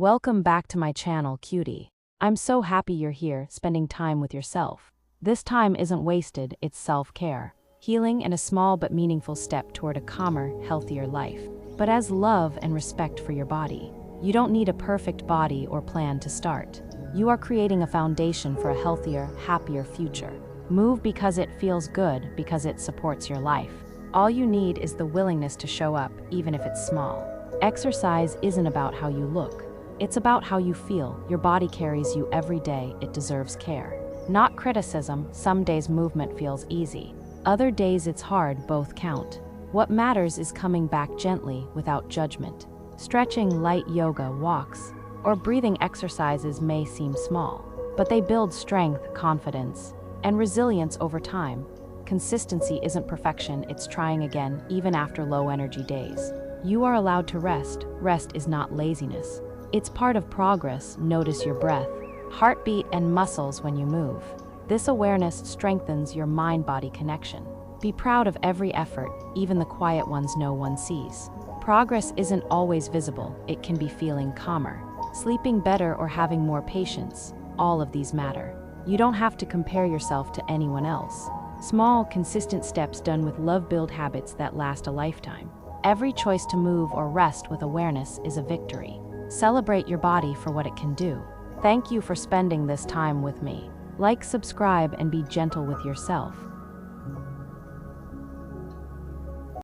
Welcome back to my channel, cutie. I'm so happy you're here, spending time with yourself. This time isn't wasted, it's self-care, healing and a small but meaningful step toward a calmer, healthier life. But as love and respect for your body. You don't need a perfect body or plan to start. You are creating a foundation for a healthier, happier future. Move because it feels good, because it supports your life. All you need is the willingness to show up, even if it's small. Exercise isn't about how you look. It's about how you feel. Your body carries you every day. It deserves care. Not criticism. Some days movement feels easy. Other days it's hard. Both count. What matters is coming back gently, without judgment. Stretching, light yoga, walks, or breathing exercises may seem small, but they build strength, confidence, and resilience over time. Consistency isn't perfection. It's trying again, even after low-energy days. You are allowed to rest. Rest is not laziness. It's part of progress. Notice your breath, heartbeat, and muscles when you move. This awareness strengthens your mind-body connection. Be proud of every effort, even the quiet ones no one sees. Progress isn't always visible. It can be feeling calmer, sleeping better, or having more patience. All of these matter. You don't have to compare yourself to anyone else. Small, consistent steps done with love build habits that last a lifetime. Every choice to move or rest with awareness is a victory. Celebrate your body for what it can do. Thank you for spending this time with me. Like, subscribe, and be gentle with yourself.